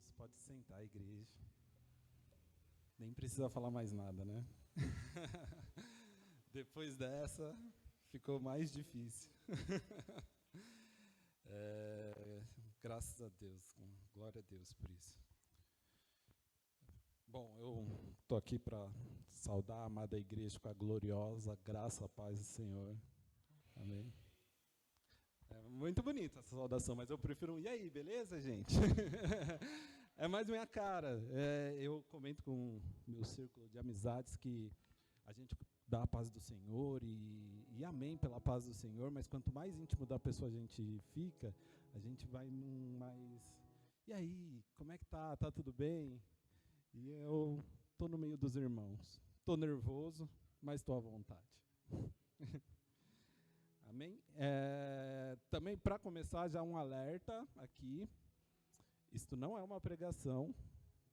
Deus. Pode sentar, igreja. Nem precisa falar mais nada, né? Depois dessa, ficou mais difícil. Graças a Deus, glória a Deus por isso. Bom, eu estou aqui para saudar a amada igreja com a gloriosa graça, a paz do Senhor. Amém. É muito bonita essa saudação, mas eu prefiro e aí, beleza, gente? É mais minha cara. Eu comento com o meu círculo de amizades que a gente dá a paz do Senhor e amém pela paz do Senhor, mas quanto mais íntimo da pessoa a gente fica, a gente vai mais... E aí, como é que tá? Tá tudo bem? E eu tô no meio dos irmãos. Tô nervoso, mas estou à vontade. Amém? Também, para começar, já um alerta aqui. Isto não é uma pregação,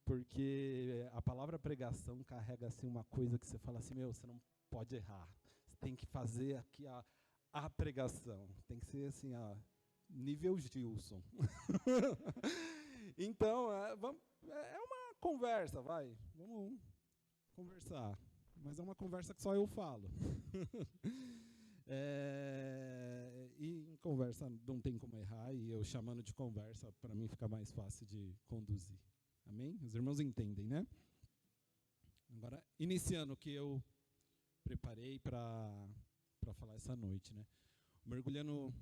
porque a palavra pregação carrega assim uma coisa que você fala assim, você não pode errar. Você tem que fazer aqui a pregação. Tem que ser assim, nível Gilson. Então, é uma conversa, vai. Vamos conversar. Mas é uma conversa que só eu falo. E em conversa não tem como errar, e eu chamando de conversa, para mim fica mais fácil de conduzir. Amém? Os irmãos entendem, né? Agora, iniciando o que eu preparei para falar essa noite, né? O Mergulhando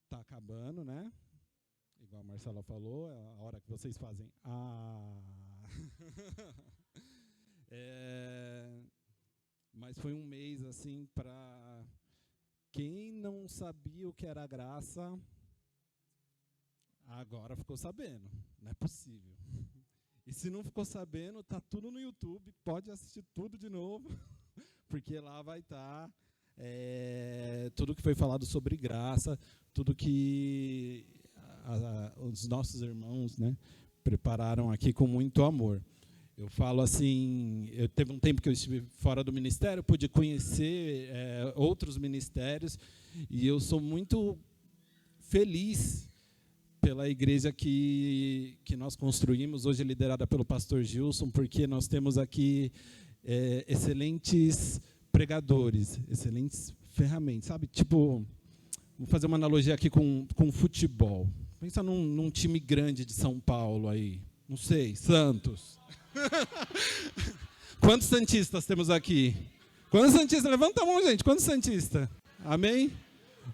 está acabando, né? Igual a Marcela falou, é a hora que vocês fazem. Mas foi um mês assim para quem não sabia o que era graça, agora ficou sabendo. Não é possível. E se não ficou sabendo, tá tudo no YouTube, pode assistir tudo de novo, porque lá vai estar tudo que foi falado sobre graça, tudo que os nossos irmãos, né, prepararam aqui com muito amor. Eu falo assim, teve um tempo que eu estive fora do ministério, pude conhecer outros ministérios, e eu sou muito feliz pela igreja que nós construímos, hoje liderada pelo pastor Gilson, porque nós temos aqui excelentes pregadores, excelentes ferramentas, sabe? Tipo, vou fazer uma analogia aqui com futebol. Pensa num time grande de São Paulo aí, não sei, Santos. Quantos santistas temos aqui? Quantos santistas? Levanta a mão, gente. Quantos santistas? Amém?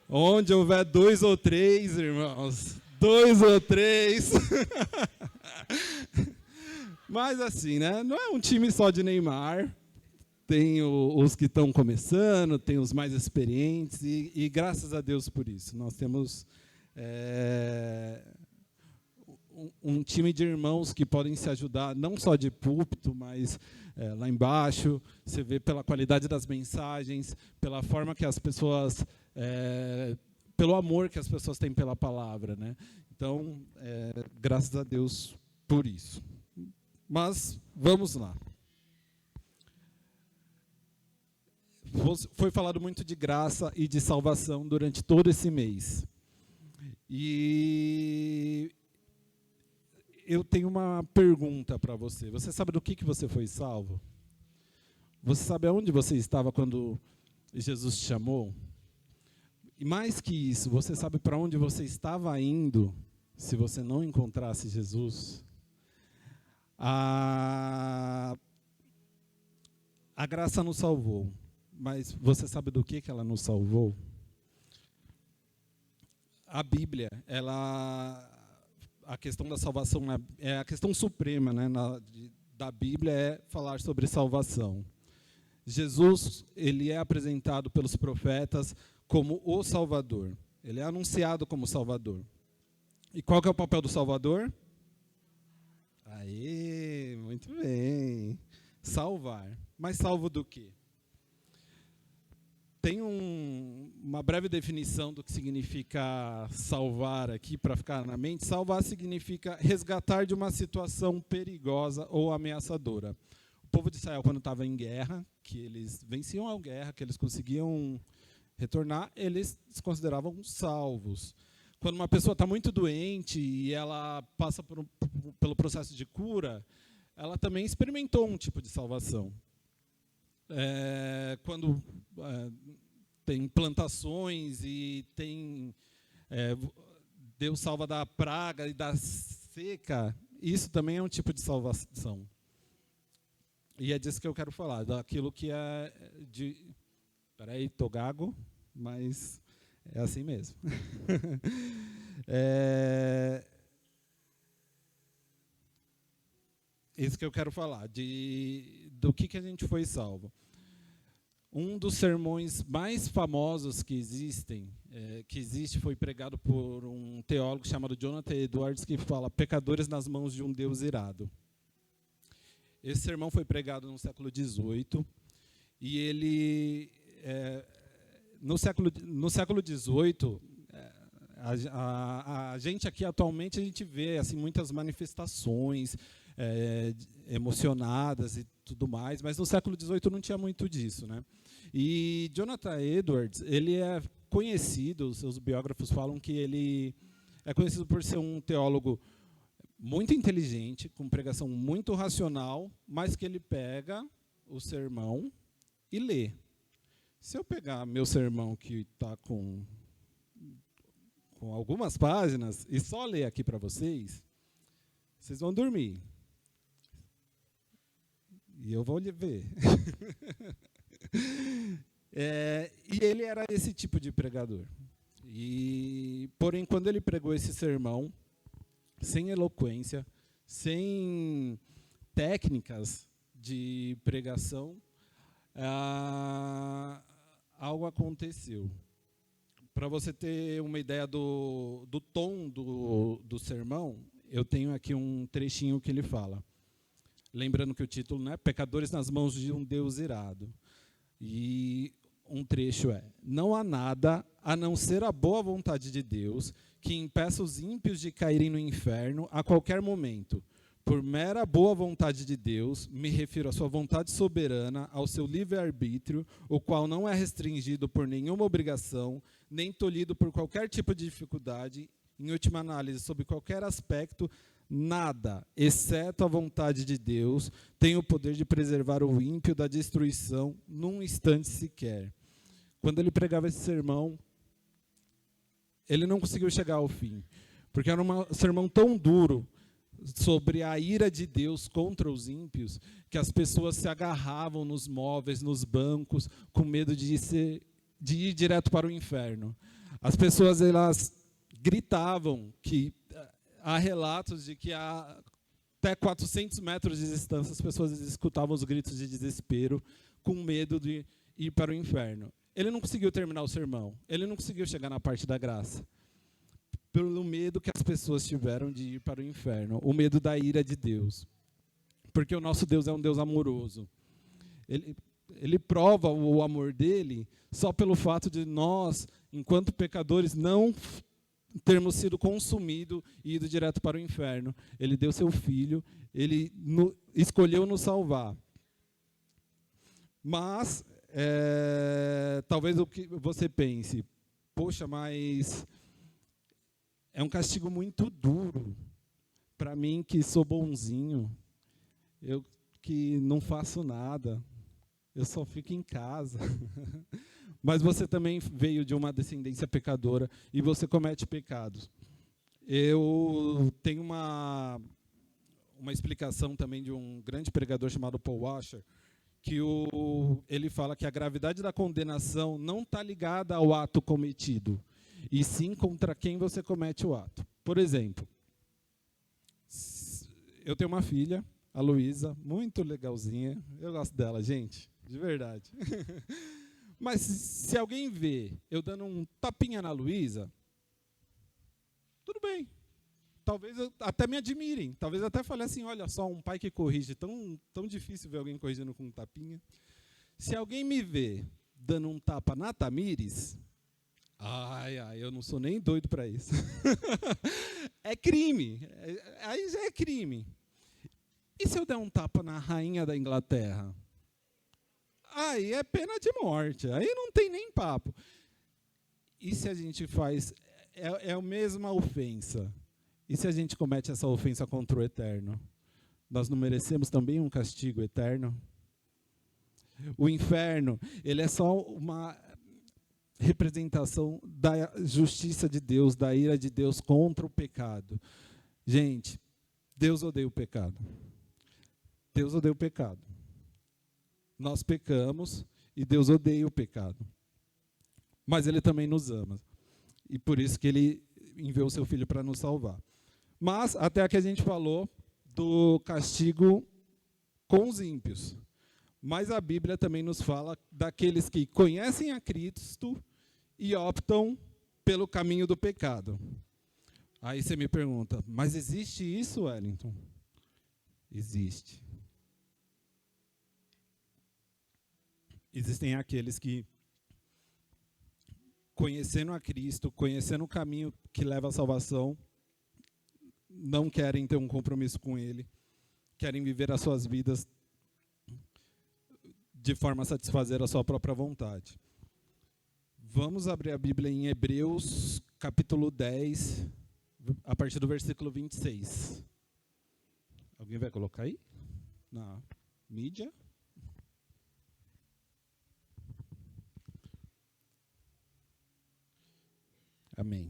Onde houver 2 ou 3, irmãos. 2 ou 3. Mas assim, né? Não é um time só de Neymar. Tem os que estão começando, tem os mais experientes. E graças a Deus por isso. Nós temos... um time de irmãos que podem se ajudar, não só de púlpito, mas lá embaixo. Você vê pela qualidade das mensagens, pela forma que as pessoas, pelo amor que as pessoas têm pela palavra, né? Então, graças a Deus por isso. Mas vamos lá. Foi falado muito de graça e de salvação durante todo esse mês. E eu tenho uma pergunta para você. Você sabe do que você foi salvo? Você sabe aonde você estava quando Jesus te chamou? E mais que isso, você sabe para onde você estava indo se você não encontrasse Jesus? A graça nos salvou, mas você sabe do que ela nos salvou? A Bíblia, a questão da salvação é a questão suprema, né, da Bíblia, é falar sobre salvação. Jesus, ele é apresentado pelos profetas como o Salvador. Ele é anunciado como Salvador. E qual que é o papel do Salvador? Aê, muito bem. Salvar. Mas salvo do quê? Tem uma breve definição do que significa salvar aqui, para ficar na mente. Salvar significa resgatar de uma situação perigosa ou ameaçadora. O povo de Israel, quando estava em guerra, que eles venciam a guerra, que eles conseguiam retornar, eles se consideravam salvos. quando uma pessoa está muito doente e ela passa pelo processo de cura, ela também experimentou um tipo de salvação. Quando tem plantações e tem Deus salva da praga e da seca, isso também é um tipo de salvação. E é disso que eu quero falar, daquilo que é de... Peraí, tô gago, mas é assim mesmo. Isso que eu quero falar, do que a gente foi salvo. Um dos sermões mais famosos que existe, foi pregado por um teólogo chamado Jonathan Edwards, que fala: pecadores nas mãos de um Deus irado. Esse sermão foi pregado no século XVIII, e ele, no século XVIII, a gente aqui atualmente, a gente vê assim, muitas manifestações emocionadas e tudo mais, mas no século XVIII não tinha muito disso, né? E Jonathan Edwards, ele é conhecido, seus biógrafos falam que ele é conhecido por ser um teólogo muito inteligente, com pregação muito racional, mas que ele pega o sermão e lê. Se eu pegar meu sermão, que está com algumas páginas, e só ler aqui para vocês vão dormir. E eu vou ver. E ele era esse tipo de pregador. Porém, quando ele pregou esse sermão, sem eloquência, sem técnicas de pregação, algo aconteceu. Para você ter uma ideia do tom do sermão, eu tenho aqui um trechinho que ele fala. Lembrando que o título, né, Pecadores nas mãos de um Deus irado. E um trecho é: não há nada, a não ser a boa vontade de Deus, que impeça os ímpios de caírem no inferno a qualquer momento. Por mera boa vontade de Deus, me refiro à sua vontade soberana, ao seu livre-arbítrio, o qual não é restringido por nenhuma obrigação, nem tolhido por qualquer tipo de dificuldade, em última análise, sob qualquer aspecto. Nada, exceto a vontade de Deus, tem o poder de preservar o ímpio da destruição num instante sequer. Quando ele pregava esse sermão, ele não conseguiu chegar ao fim, porque era um sermão tão duro sobre a ira de Deus contra os ímpios, que as pessoas se agarravam nos móveis, nos bancos, com medo de ir direto para o inferno. As pessoas, elas gritavam que... Há relatos de que até 400 metros de distância as pessoas escutavam os gritos de desespero, com medo de ir para o inferno. Ele não conseguiu terminar o sermão, ele não conseguiu chegar na parte da graça, pelo medo que as pessoas tiveram de ir para o inferno, o medo da ira de Deus. Porque o nosso Deus é um Deus amoroso. Ele prova o amor dele só pelo fato de nós, enquanto pecadores, não termos sido consumidos e ido direto para o inferno. Ele deu seu filho, ele escolheu nos salvar. Mas, talvez o que você pense, poxa, mas é um castigo muito duro para mim que sou bonzinho, eu que não faço nada, eu só fico em casa. Mas você também veio de uma descendência pecadora e você comete pecados. Eu tenho uma explicação também de um grande pregador chamado Paul Washer, que ele fala que a gravidade da condenação não está ligada ao ato cometido, e sim contra quem você comete o ato. Por exemplo, eu tenho uma filha, a Luísa, muito legalzinha. Eu gosto dela, gente, de verdade. Mas se alguém vê eu dando um tapinha na Luísa, tudo bem. Talvez até me admirem. Talvez até falem assim, olha só, um pai que corrige. Tão difícil ver alguém corrigindo com um tapinha. Se alguém me vê dando um tapa na Tamires, eu não sou nem doido para isso. É crime. Aí já é crime. E se eu der um tapa na rainha da Inglaterra? Aí é pena de morte, aí não tem nem papo. E se a gente faz é a mesma ofensa. E se a gente comete essa ofensa contra o Eterno? Nós não merecemos também um castigo eterno? O inferno, ele é só uma representação da justiça de Deus, da ira de Deus contra o pecado. Gente, Deus odeia o pecado. Deus odeia o pecado. Nós pecamos e Deus odeia o pecado. Mas Ele também nos ama. E por isso que Ele enviou o seu Filho para nos salvar. Mas, até aqui a gente falou do castigo com os ímpios. Mas a Bíblia também nos fala daqueles que conhecem a Cristo e optam pelo caminho do pecado. Aí você me pergunta, mas existe isso, Wellington? Existe. Existem aqueles que, conhecendo a Cristo, conhecendo o caminho que leva à salvação, não querem ter um compromisso com Ele, querem viver as suas vidas de forma a satisfazer a sua própria vontade. Vamos abrir a Bíblia em Hebreus, capítulo 10, a partir do versículo 26. Alguém vai colocar aí? Na mídia? Amém.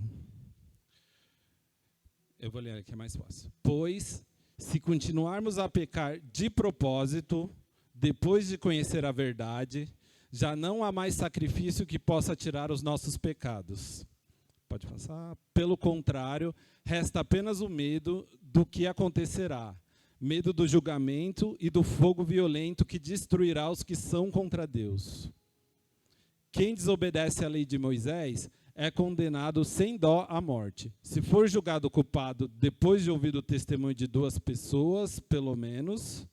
Eu vou ler aqui, é mais fácil. Pois, se continuarmos a pecar de propósito, depois de conhecer a verdade, já não há mais sacrifício que possa tirar os nossos pecados. Pode passar. Pelo contrário, resta apenas o medo do que acontecerá. Medo do julgamento e do fogo violento que destruirá os que são contra Deus. Quem desobedece à lei de Moisés é condenado sem dó à morte. Se for julgado culpado depois de ouvir o testemunho de 2 pessoas, pelo menos,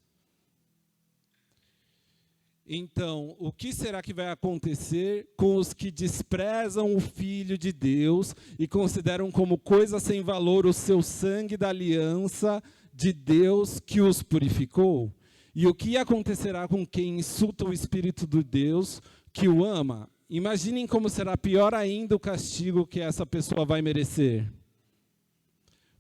então, o que será que vai acontecer com os que desprezam o Filho de Deus e consideram como coisa sem valor o seu sangue da aliança de Deus que os purificou? E o que acontecerá com quem insulta o Espírito de Deus que o ama? Imaginem como será pior ainda o castigo que essa pessoa vai merecer.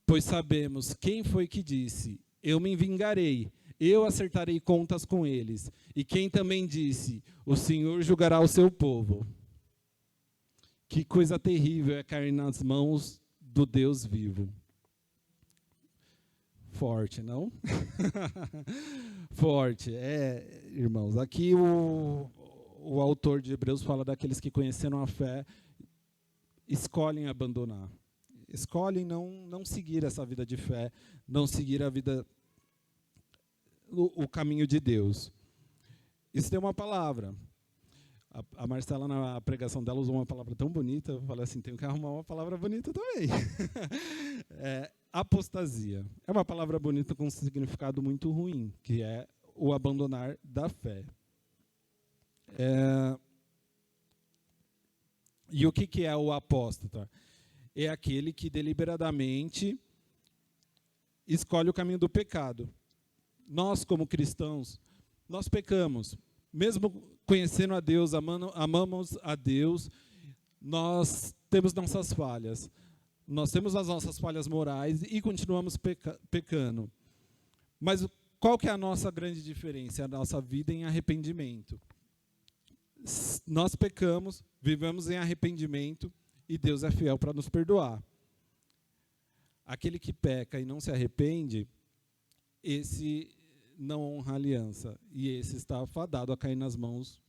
Pois sabemos quem foi que disse, eu me vingarei, eu acertarei contas com eles. E quem também disse, o Senhor julgará o seu povo. Que coisa terrível é cair nas mãos do Deus vivo. Forte, não? Forte. Irmãos, aqui o autor de Hebreus fala daqueles que conheceram a fé, escolhem abandonar. Escolhem não seguir essa vida de fé, não seguir a vida, o caminho de Deus. Isso tem uma palavra. A Marcela, na pregação dela, usou uma palavra tão bonita, eu falei assim, tenho que arrumar uma palavra bonita também. Apostasia. É uma palavra bonita com um significado muito ruim, que é o abandonar da fé. E o que é o apóstata? É aquele que deliberadamente escolhe o caminho do pecado. Nós, como cristãos, nós pecamos. Mesmo conhecendo a Deus, amamos a Deus, nós temos nossas falhas. Nós temos as nossas falhas morais e continuamos pecando. Mas qual que é a nossa grande diferença? A nossa vida em arrependimento. Nós pecamos, vivemos em arrependimento e Deus é fiel para nos perdoar. Aquele que peca e não se arrepende, esse não honra a aliança e esse está fadado a cair nas mãos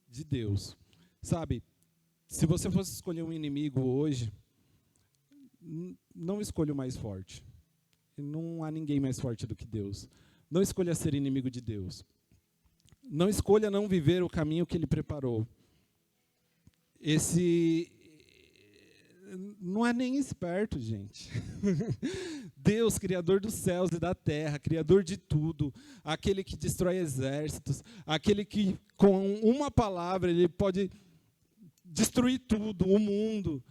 de Deus. Sabe, se você fosse escolher um inimigo hoje, não escolha o mais forte. Não há ninguém mais forte do que Deus. Não escolha ser inimigo de Deus. Não escolha não viver o caminho que Ele preparou. Esse não é nem esperto, gente. Deus, Criador dos céus e da terra, Criador de tudo, aquele que destrói exércitos, aquele que com uma palavra Ele pode destruir tudo, o mundo.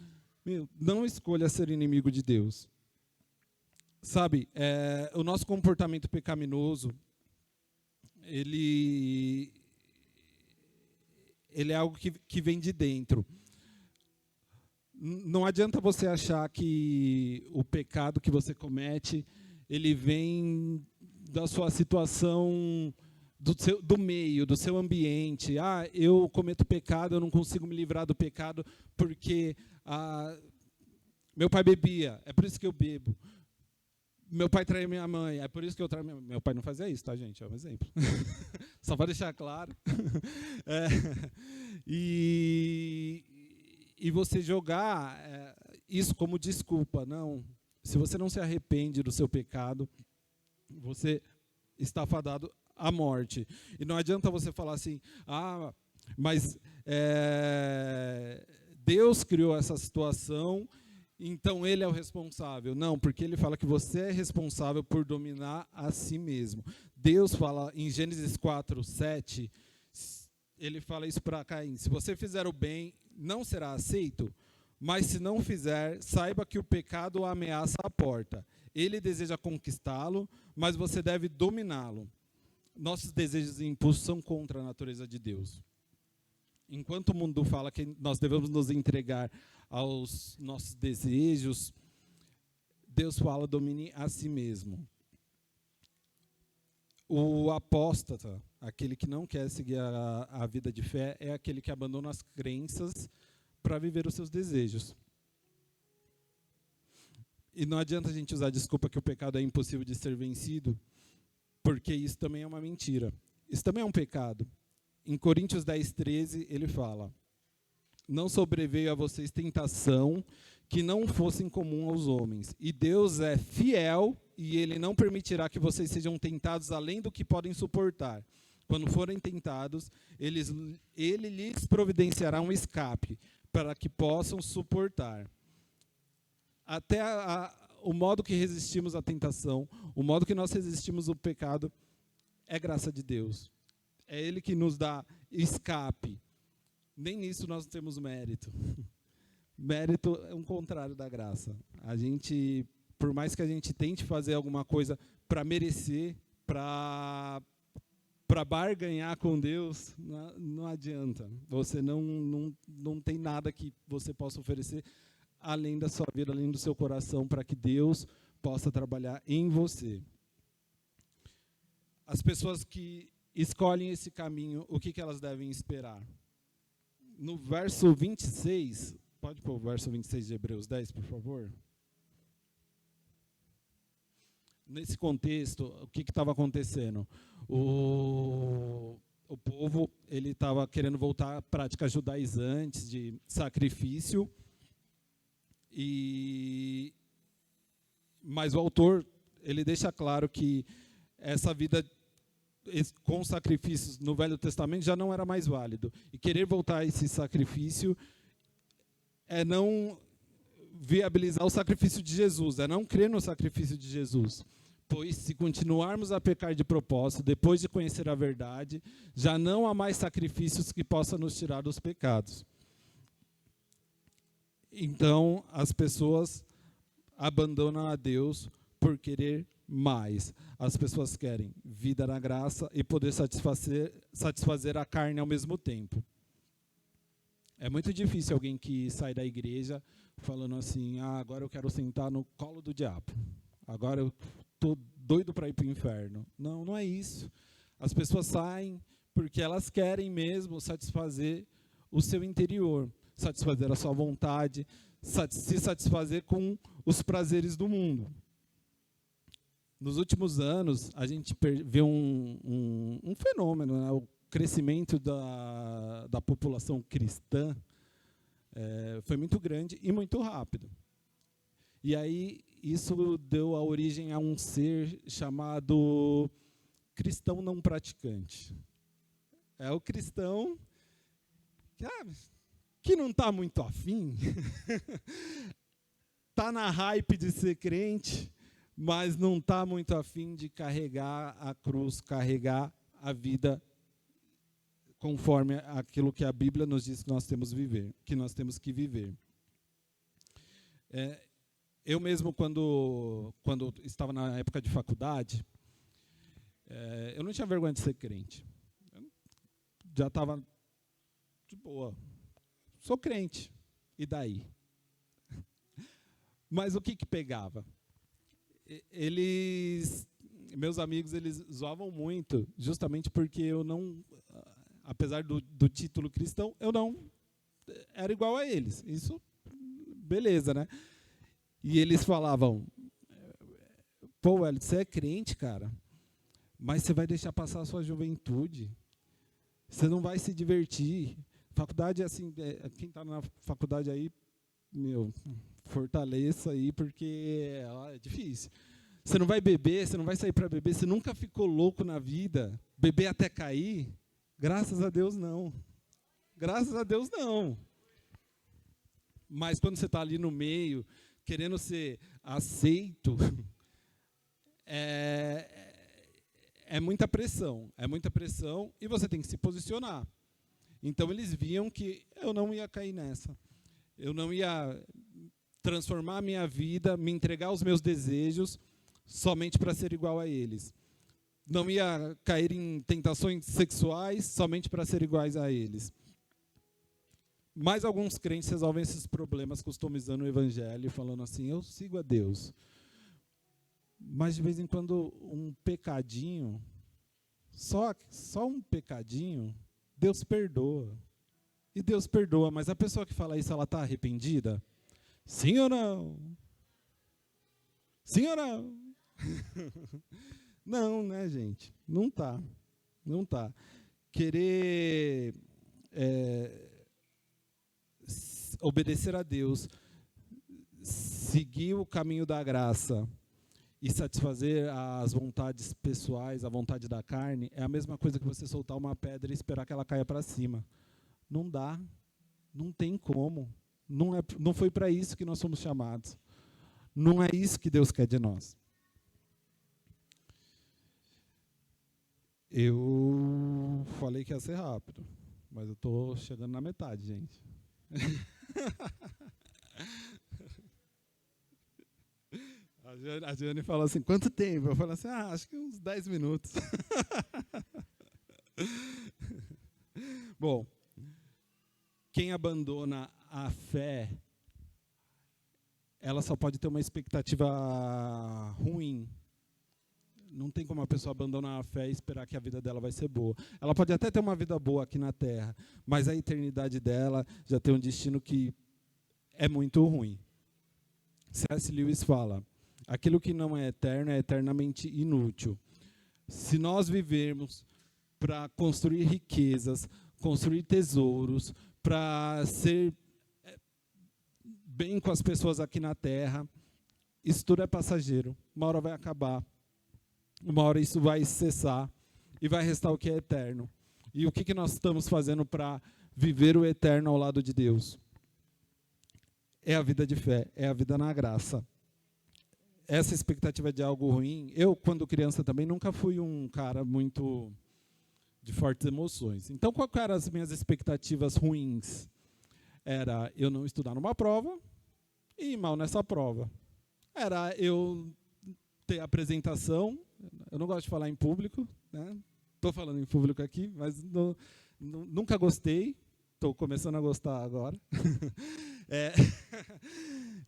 Não escolha ser inimigo de Deus. Sabe, o nosso comportamento pecaminoso, ele é algo que vem de dentro. Não adianta você achar que o pecado que você comete, ele vem da sua situação, do meio, do seu ambiente. Eu cometo pecado, eu não consigo me livrar do pecado porque meu pai bebia, é por isso que eu bebo. Meu pai traiu minha mãe, é por isso que eu traio minha mãe. Meu pai não fazia isso, tá, gente? É um exemplo. Só para deixar claro. E você jogar isso como desculpa. Não. Se você não se arrepende do seu pecado, você está fadado à morte. E não adianta você falar assim, mas Deus criou essa situação, então ele é o responsável. Não, porque ele fala que você é responsável por dominar a si mesmo. Deus fala em Gênesis 4:7, ele fala isso para Caim: se você fizer o bem, não será aceito, mas se não fizer, saiba que o pecado ameaça a porta. Ele deseja conquistá-lo, mas você deve dominá-lo. Nossos desejos e impulsos são contra a natureza de Deus. Enquanto o mundo fala que nós devemos nos entregar aos nossos desejos, Deus fala: domine a si mesmo. O apóstata, aquele que não quer seguir a vida de fé, é aquele que abandona as crenças para viver os seus desejos. E não adianta a gente usar a desculpa que o pecado é impossível de ser vencido, porque isso também é uma mentira. Isso também é um pecado. Em Coríntios 10:13, ele fala: não sobreveio a vocês tentação que não fosse comum aos homens. E Deus é fiel e ele não permitirá que vocês sejam tentados além do que podem suportar. Quando forem tentados, ele lhes providenciará um escape para que possam suportar. Até o modo que resistimos à tentação, o modo que nós resistimos ao pecado, é graça de Deus. É Ele que nos dá escape. Nem nisso nós temos mérito. Mérito é um contrário da graça. A gente, por mais que a gente tente fazer alguma coisa para merecer, para barganhar com Deus, não adianta. Você não tem nada que você possa oferecer além da sua vida, além do seu coração, para que Deus possa trabalhar em você. As pessoas que escolhem esse caminho, o que elas devem esperar? No verso 26, pode pôr o verso 26 de Hebreus 10, por favor? Nesse contexto, o que estava acontecendo? O povo estava querendo voltar à prática judaizantes de sacrifício, mas o autor ele deixa claro que essa vida com sacrifícios no Velho Testamento já não era mais válido. E querer voltar a esse sacrifício é não viabilizar o sacrifício de Jesus, é não crer no sacrifício de Jesus. Pois, se continuarmos a pecar de propósito, depois de conhecer a verdade, já não há mais sacrifícios que possam nos tirar dos pecados. Então, as pessoas abandonam a Deus por querer mais. As pessoas querem vida na graça e poder satisfazer a carne ao mesmo tempo. É muito difícil alguém que sai da igreja falando assim: agora eu quero sentar no colo do diabo. Agora eu estou doido para ir para o inferno. Não, não é isso. As pessoas saem porque elas querem mesmo satisfazer o seu interior, satisfazer a sua vontade, se satisfazer com os prazeres do mundo. Nos últimos anos, a gente vê um fenômeno, né? O crescimento da população cristã foi muito grande e muito rápido. E aí, isso deu a origem a um ser chamado cristão não praticante. É o cristão que não está muito afim, está na hype de ser crente, mas não está muito afim de carregar a cruz, carregar a vida conforme aquilo que a Bíblia nos diz que nós temos que viver. Eu mesmo, quando estava na época de faculdade, eu não tinha vergonha de ser crente. Eu já estava de boa. Sou crente. E daí? Mas o que pegava? Meus amigos, eles zoavam muito, justamente porque eu não, apesar do título cristão, eu não era igual a eles. Isso, beleza, né? E eles falavam, pô, Hélio, você é crente, cara, mas você vai deixar passar a sua juventude. Você não vai se divertir. Faculdade, assim, quem está na faculdade aí, fortaleça aí, porque é difícil. Você não vai beber, você não vai sair para beber, você nunca ficou louco na vida, beber até cair? Graças a Deus, não. Graças a Deus, não. Mas quando você está ali no meio, querendo ser aceito, é muita pressão, e você tem que se posicionar. Então, eles viam que eu não ia cair nessa. Eu não ia transformar a minha vida, me entregar aos meus desejos, somente para ser igual a eles. Não ia cair em tentações sexuais, somente para ser iguais a eles. Mas alguns crentes resolvem esses problemas customizando o evangelho, falando assim, eu sigo a Deus. Mas, de vez em quando, um pecadinho, só um pecadinho, Deus perdoa. E Deus perdoa, mas a pessoa que fala isso, ela está arrependida? Sim ou não? Sim ou não? Não, né, gente? Não está. Não está. Querer obedecer a Deus, seguir o caminho da graça e satisfazer as vontades pessoais, a vontade da carne, é a mesma coisa que você soltar uma pedra e esperar que ela caia para cima. Não dá, não tem como. Não foi para isso que nós fomos chamados. Não é isso que Deus quer de nós. Eu falei que ia ser rápido, mas eu estou chegando na metade, gente. A Jane falou assim, quanto tempo? Eu falei assim, acho que uns 10 minutos. Bom, quem abandona a fé, ela só pode ter uma expectativa ruim. Não tem como a pessoa abandonar a fé e esperar que a vida dela vai ser boa. Ela pode até ter uma vida boa aqui na Terra, mas a eternidade dela já tem um destino que é muito ruim. C.S. Lewis fala, aquilo que não é eterno é eternamente inútil. Se nós vivermos para construir riquezas, construir tesouros, para ser bem com as pessoas aqui na Terra, isso tudo é passageiro. Uma hora vai acabar. Uma hora isso vai cessar e vai restar o que é eterno. E o que nós estamos fazendo para viver o eterno ao lado de Deus? É a vida de fé, é a vida na graça. Essa expectativa de algo ruim, eu, quando criança também, nunca fui um cara muito de fortes emoções. Então, quais eram as minhas expectativas ruins? Era eu não estudar numa prova e ir mal nessa prova. Era eu ter apresentação, eu não gosto de falar em público, né? Estou falando em público aqui, mas nunca gostei, estou começando a gostar agora.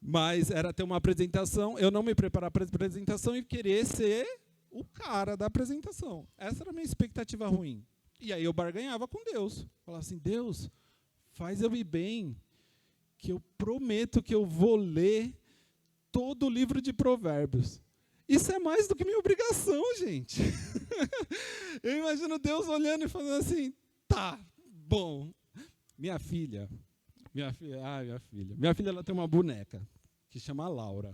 Mas era ter uma apresentação, eu não me preparar para a apresentação e querer ser o cara da apresentação. Essa era a minha expectativa ruim. E aí eu barganhava com Deus. Falava assim, Deus, faz eu ir bem, que eu prometo que eu vou ler todo o livro de Provérbios. Isso é mais do que minha obrigação, gente. Eu imagino Deus olhando e falando assim, tá, bom. Minha filha, ela tem uma boneca que chama Laura.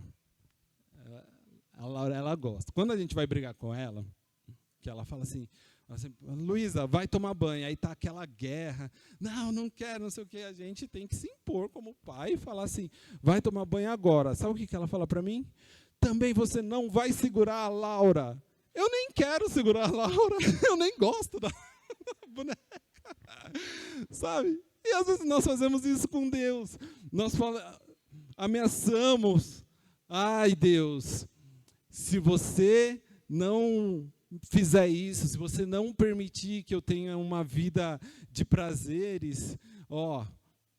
A Laura, ela gosta. Quando a gente vai brigar com ela, que ela fala assim, Luísa, vai tomar banho. Aí tá aquela guerra. Não quero, não sei o que. A gente tem que se impor como pai e falar assim, vai tomar banho agora. Sabe o que ela fala para mim? Também você não vai segurar a Laura. Eu nem quero segurar a Laura. Eu nem gosto da boneca. Sabe? E às vezes nós fazemos isso com Deus. Nós ameaçamos. Ai, Deus, se você não fizer isso, se você não permitir que eu tenha uma vida de prazeres,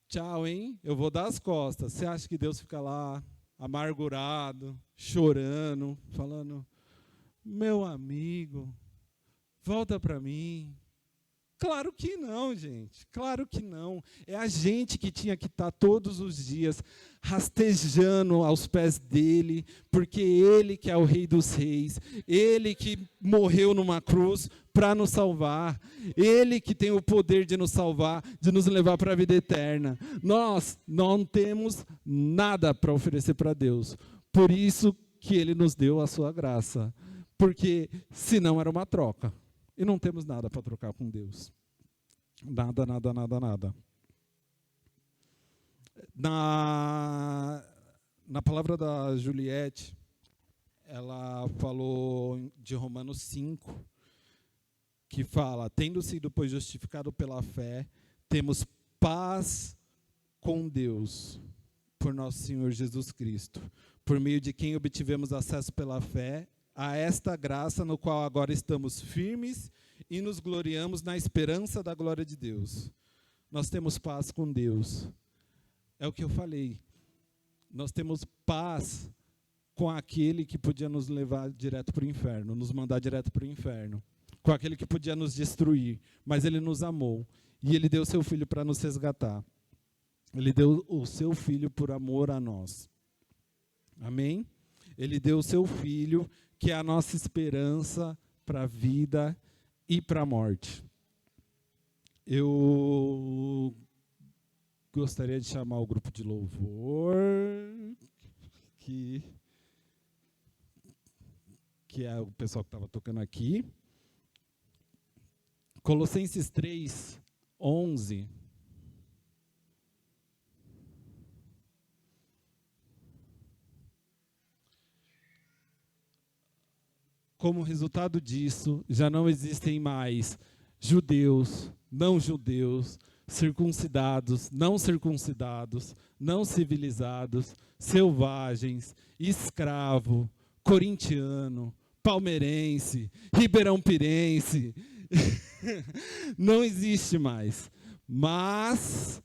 tchau, hein? Eu vou dar as costas. Você acha que Deus fica lá amargurado, chorando, falando: meu amigo, volta para mim. Claro que não, gente. Claro que não. É a gente que tinha que estar todos os dias rastejando aos pés dele, porque ele que é o Rei dos Reis, ele que morreu numa cruz para nos salvar, ele que tem o poder de nos salvar, de nos levar para a vida eterna. Nós não temos nada para oferecer para Deus. Por isso que ele nos deu a sua graça. Porque senão era uma troca. E não temos nada para trocar com Deus. Nada, nada, nada, nada. Na palavra da Juliette, ela falou de Romanos 5, que fala: tendo sido, pois, justificado pela fé, temos paz com Deus, por nosso Senhor Jesus Cristo, por meio de quem obtivemos acesso pela fé a esta graça no qual agora estamos firmes e nos gloriamos na esperança da glória de Deus. Nós temos paz com Deus. É o que eu falei. Nós temos paz com aquele que podia nos levar direto para o inferno, nos mandar direto para o inferno. Com aquele que podia nos destruir. Mas ele nos amou. E ele deu o seu filho para nos resgatar. Ele deu o seu filho por amor a nós. Amém? Ele deu o seu filho, que é a nossa esperança para a vida e para a morte. Eu gostaria de chamar o grupo de louvor, que é o pessoal que estava tocando aqui. Colossenses 3, 11. Como resultado disso, já não existem mais judeus, não judeus, circuncidados, não circuncidados, não civilizados, selvagens, escravo, corintiano, palmeirense, ribeirão-pirense. Não existe mais. Mas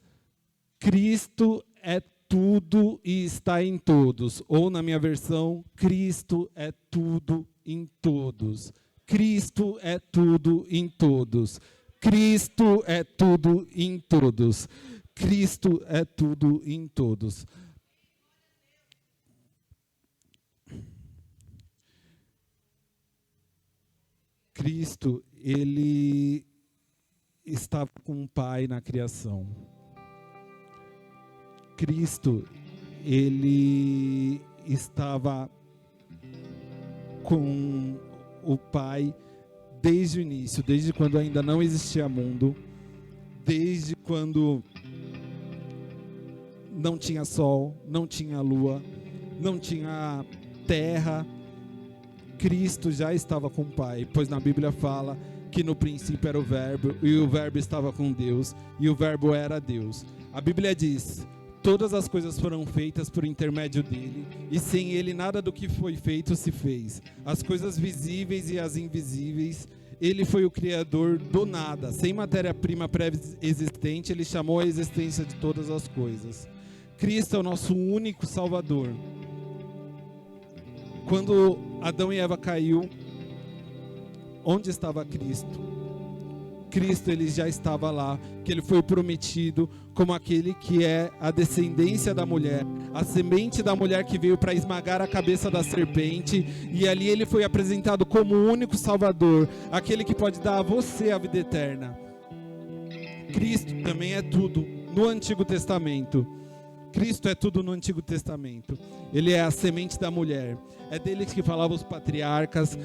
Cristo é tudo e está em todos. Ou, na minha versão, Cristo é tudo em todos. Cristo é tudo em todos. Cristo é tudo em todos. Cristo é tudo em todos. Cristo, ele estava com o Pai na criação. Cristo, ele estava com o Pai desde o início, desde quando ainda não existia mundo, desde quando não tinha sol, não tinha lua, não tinha terra. Cristo já estava com o Pai, pois na Bíblia fala que no princípio era o Verbo, e o Verbo estava com Deus, e o Verbo era Deus. A Bíblia diz: todas as coisas foram feitas por intermédio dele, e sem ele nada do que foi feito se fez. As coisas visíveis e as invisíveis, ele foi o Criador do nada. Sem matéria-prima pré-existente, ele chamou a existência de todas as coisas. Cristo é o nosso único Salvador. Quando Adão e Eva caiu, onde estava Cristo? Cristo, ele já estava lá, que ele foi prometido como aquele que é a descendência da mulher, a semente da mulher que veio para esmagar a cabeça da serpente, e ali ele foi apresentado como o único Salvador, aquele que pode dar a você a vida eterna. Cristo também é tudo no Antigo Testamento. Cristo é tudo no Antigo Testamento. Ele é a semente da mulher. É dele que falavam os patriarcas.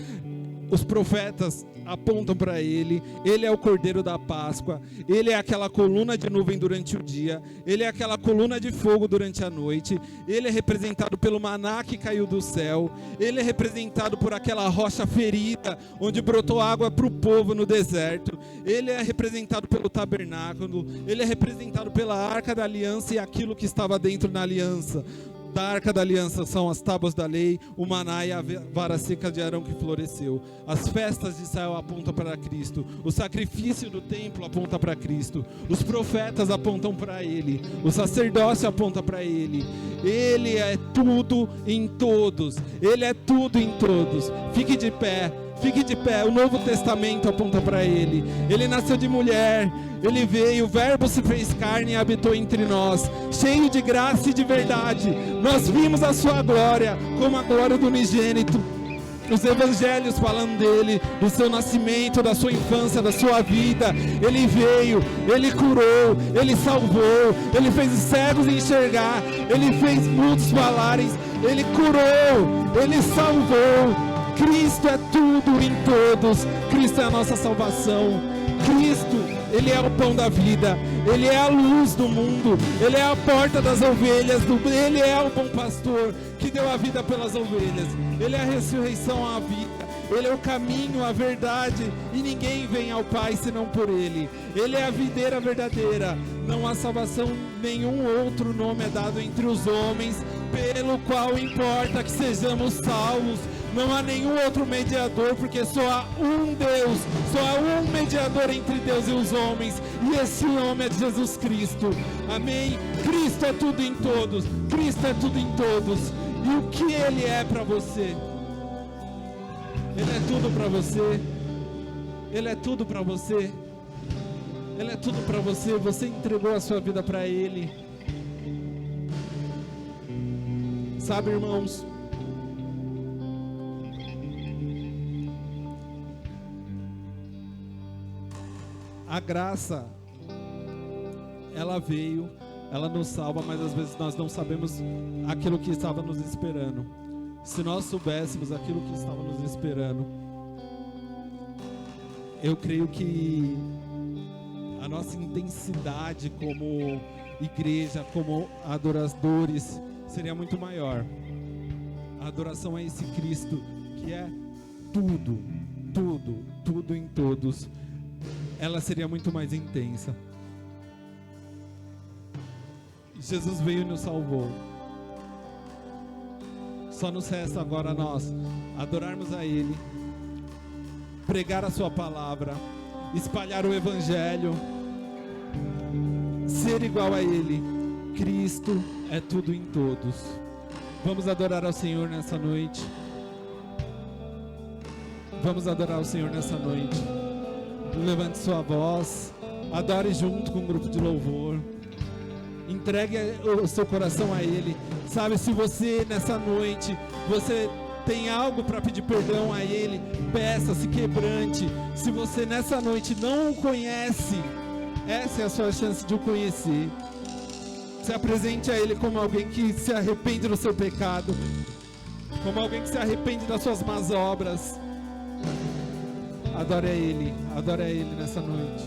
Os profetas apontam para ele. Ele é o Cordeiro da Páscoa. Ele é aquela coluna de nuvem durante o dia. Ele é aquela coluna de fogo durante a noite. Ele é representado pelo maná que caiu do céu. Ele é representado por aquela rocha ferida, onde brotou água para o povo no deserto. Ele é representado pelo tabernáculo. Ele é representado pela Arca da Aliança e aquilo que estava dentro da aliança. da Arca da Aliança são as tábuas da lei, o maná e a vara seca de Arão que floresceu. As festas de Israel apontam para Cristo. O sacrifício do templo aponta para Cristo. Os profetas apontam para Ele. O sacerdócio aponta para Ele. Ele é tudo em todos. Ele é tudo em todos. Fique de pé. Fique de pé, o Novo Testamento aponta para Ele. Ele nasceu de mulher, Ele veio, o Verbo se fez carne e habitou entre nós, cheio de graça e de verdade. Nós vimos a sua glória, como a glória do unigênito. Os evangelhos falando dele, do seu nascimento, da sua infância, da sua vida. Ele veio, Ele curou, Ele salvou, Ele fez os cegos enxergar, Ele fez mudos falarem, Ele curou, Ele salvou. Cristo é tudo em todos. Cristo é a nossa salvação. Cristo, Ele é o pão da vida. Ele é a luz do mundo. Ele é a porta das ovelhas. Ele é o bom pastor que deu a vida pelas ovelhas. Ele é a ressurreição à vida. Ele é o caminho, a verdade, e ninguém vem ao Pai senão por Ele. Ele é a videira verdadeira. Não há salvação, nenhum outro nome é dado entre os homens, pelo qual importa que sejamos salvos. Não há nenhum outro mediador, porque só há um Deus, só há um mediador entre Deus e os homens, e esse nome é Jesus Cristo. Amém? Cristo é tudo em todos. Cristo é tudo em todos. E o que Ele é para você? Ele é tudo para você. Ele é tudo para você. Ele é tudo para você. Você entregou a sua vida para Ele. Sabe, irmãos, a graça, ela veio, ela nos salva, mas às vezes nós não sabemos aquilo que estava nos esperando. Se nós soubéssemos aquilo que estava nos esperando, eu creio que a nossa intensidade como igreja, como adoradores, seria muito maior. A adoração a esse Cristo que é tudo, tudo, tudo em todos, ela seria muito mais intensa. Jesus veio e nos salvou. Só nos resta agora nós adorarmos a Ele, pregar a Sua palavra, espalhar o Evangelho, ser igual a Ele. Cristo é tudo em todos. Vamos adorar ao Senhor nessa noite. Vamos adorar ao Senhor nessa noite. Levante sua voz, adore junto com o grupo de louvor. Entregue o seu coração a Ele. Sabe, se você nessa noite, você tem algo para pedir perdão a Ele, peça, se quebrante. Se você nessa noite não o conhece, essa é a sua chance de o conhecer. Se apresente a Ele como alguém que se arrepende do seu pecado, como alguém que se arrepende das suas más obras. Adore a Ele nessa noite.